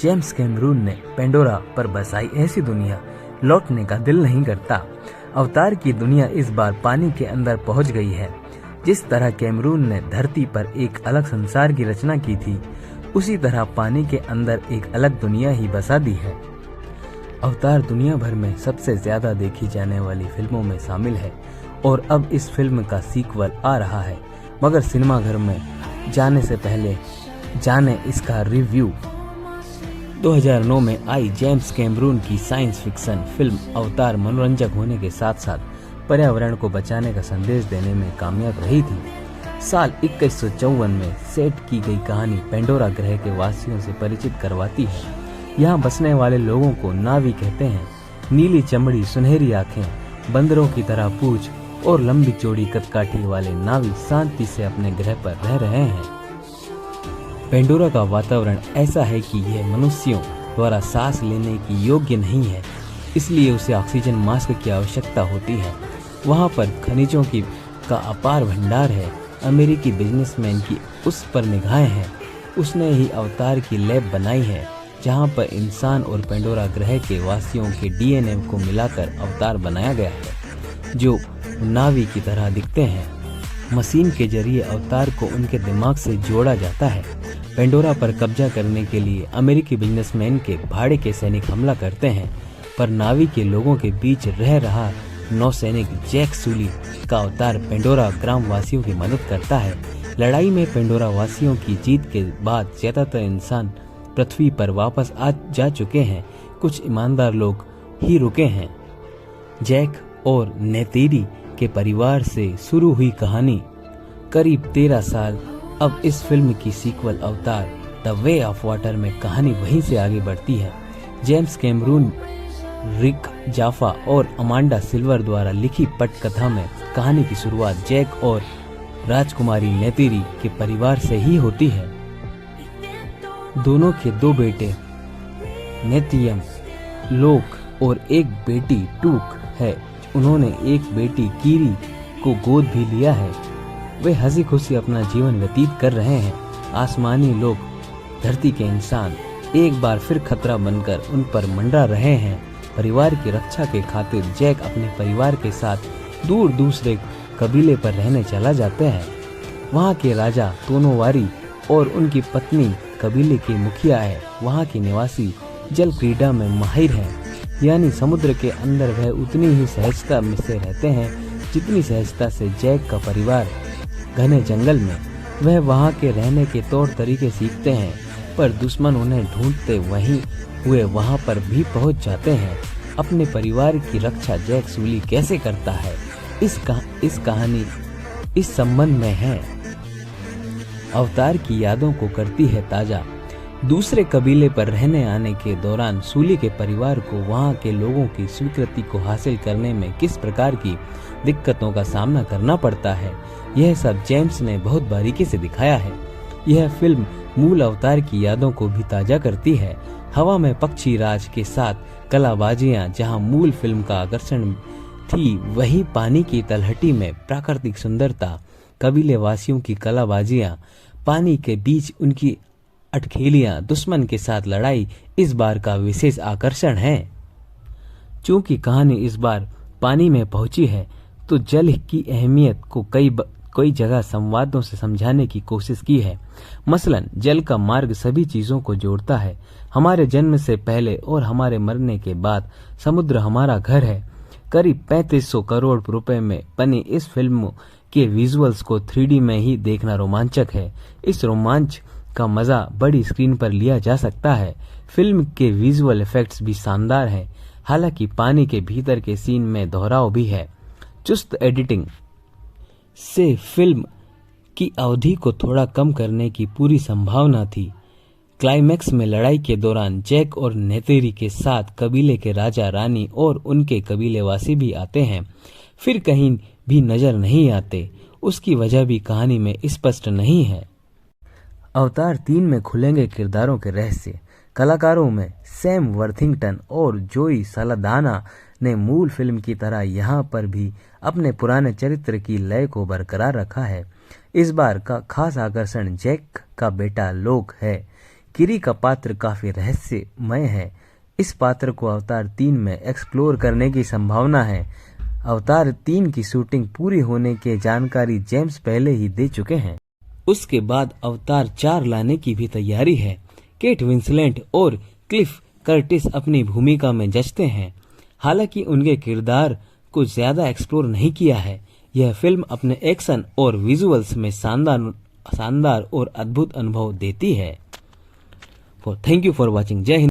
James Cameron ने Pandora पर बसाई ऐसी दुनिया लौटने का दिल नहीं करता। अवतार की दुनिया इस बार पानी के अंदर पहुंच गई है। जिस तरह कैमरून ने धरती पर एक अलग संसार की रचना की थी, उसी तरह पानी के अंदर एक अलग दुनिया ही बसा दी है। अवतार दुनिया भर में सबसे ज्यादा देखी जाने वाली फिल्मों में शामिल है और अब इस फिल्म का सीक्वल आ रहा है। मगर सिनेमाघर में जाने से पहले जाने इसका रिव्यू। 2009 में आई जेम्स कैमरून की साइंस फिक्शन फिल्म अवतार मनोरंजक होने के साथ साथ पर्यावरण को बचाने का संदेश देने में कामयाब रही थी। साल 2154 में सेट की गई कहानी पेंडोरा ग्रह के वासियों से परिचित करवाती है। यहाँ बसने वाले लोगों को नावी कहते हैं। नीली चमड़ी, सुनहरी आंखें, बंदरों की तरह पूंछ और लंबी चौड़ी कदकाठी वाले नावी शांति से अपने ग्रह पर रह रहे हैं। पेंडोरा का वातावरण ऐसा है कि यह मनुष्यों द्वारा सांस लेने की योग्य नहीं है, इसलिए उसे ऑक्सीजन मास्क की आवश्यकता होती है। वहाँ पर खनिजों का अपार भंडार है। अमेरिकी बिजनेसमैन की उस पर निगाहें हैं। उसने ही अवतार की लैब बनाई है, जहाँ पर इंसान और पेंडोरा ग्रह के वासियों के डीएनए को मिलाकर अवतार बनाया गया है, जो नावी की तरह दिखते हैं। मशीन के जरिए अवतार को उनके दिमाग से जोड़ा जाता है। पेंडोरा पर कब्जा करने के लिए अमेरिकी बिजनेसमैन के भाड़े के सैनिक हमला करते हैं, पर नावी के लोगों के बीच रह रहा नौसैनिक जैक सूली का अवतार पेंडोरा ग्राम वासियों की मदद करता है। लड़ाई में पेंडोरा वासियों की जीत के बाद ज्यादातर इंसान पृथ्वी पर वापस आ जा चुके हैं। कुछ ईमानदार लोग ही रुके हैं। जैक और नेतेरी के परिवार से शुरू हुई कहानी करीब 13 साल अब इस फिल्म की सीक्वल अवतार द वे ऑफ वाटर में कहानी वहीं से आगे बढ़ती है। जेम्स कैमरून, रिक जाफा और अमांडा सिल्वर द्वारा लिखी पटकथा में कहानी की शुरुआत जैक और राजकुमारी नेतेरी के परिवार से ही होती है। दोनों के 2 बेटे नेतियम लोक और एक बेटी टूक है। उन्होंने एक बेटी कीरी को गोद भी लिया है। वे हंसी खुशी अपना जीवन व्यतीत कर रहे हैं। आसमानी लोग, धरती के इंसान एक बार फिर खतरा बनकर उन पर मंडरा रहे हैं। परिवार की रक्षा के खातिर जैक अपने परिवार के साथ दूर दूसरे कबीले पर रहने चला जाते हैं। वहाँ के राजा तोनोवारी और उनकी पत्नी कबीले के मुखिया है। वहाँ के निवासी जल क्रीड़ा में माहिर हैं, यानी समुद्र के अंदर वह उतनी ही सहजता से रहते हैं जितनी सहजता से जैक का परिवार घने जंगल में। वह वहाँ के रहने के तौर तरीके सीखते हैं, पर दुश्मन उन्हें ढूंढते वहीं हुए वहाँ पर भी पहुँच जाते हैं। अपने परिवार की रक्षा जैक सूली कैसे करता है, इस कहानी इस संबंध में है। अवतार की यादों को करती है ताजा। दूसरे कबीले पर रहने आने के दौरान सूली के परिवार को वहाँ के लोगों की स्वीकृति को हासिल करने में किस प्रकार की दिक्कतों का सामना करना पड़ता है, यह सब जेम्स ने बहुत बारीकी से दिखाया है। यह फिल्म मूल अवतार की यादों को भी ताजा करती है। हवा में पक्षी राज के साथ कलाबाजियां जहां मूल फिल्म का आकर्षण थी, वहीं पानी की तलहटी में प्राकृतिक सुंदरता, कबीले वासियों की कलाबाजियां, पानी के बीच उनकी अटखेलियां, दुश्मन के साथ लड़ाई इस बार का विशेष आकर्षण है। चूंकि कहानी इस बार पानी में पहुंची है, तो जल की अहमियत को कई जगह संवादों से समझाने की कोशिश की है। मसलन जल का मार्ग सभी चीजों को जोड़ता है। हमारे जन्म से पहले और हमारे मरने के बाद समुद्र हमारा घर है। करीब 3500 करोड़ रुपए में बनी इस फिल्म के विजुअल्स को 3D में ही देखना रोमांचक है। इस रोमांच का मजा बड़ी स्क्रीन पर लिया जा सकता है। फिल्म के विजुअल इफेक्ट्स भी शानदार हैं। हालांकि पानी के भीतर के सीन में दोहराव भी है। चुस्त एडिटिंग से फिल्म की अवधि को थोड़ा कम करने की पूरी संभावना थी। क्लाइमैक्स में लड़ाई के दौरान जैक और नेतेरी के साथ कबीले के राजा रानी और उनके कबीलेवासी भी आते हैं, फिर कहीं भी नजर नहीं आते। उसकी वजह भी कहानी में स्पष्ट नहीं है। अवतार 3 में खुलेंगे किरदारों के रहस्य। कलाकारों में सैम वर्थिंगटन और जोई सलादाना ने मूल फिल्म की तरह यहाँ पर भी अपने पुराने चरित्र की लय को बरकरार रखा है। इस बार का खास आकर्षण जैक का बेटा लोक है। किरी का पात्र काफी रहस्यमय है। इस पात्र को अवतार 3 में एक्सप्लोर करने की संभावना है। अवतार 3 की शूटिंग पूरी होने की जानकारी जेम्स पहले ही दे चुके हैं। उसके बाद अवतार 4 लाने की भी तैयारी है। केट विंसलेट और क्लिफ कर्टिस अपनी भूमिका में जचते हैं, हालांकि उनके किरदार को ज्यादा एक्सप्लोर नहीं किया है। यह फिल्म अपने एक्शन और विजुअल्स में शानदार और अद्भुत अनुभव देती है। Thank you for watching. जय हिंद।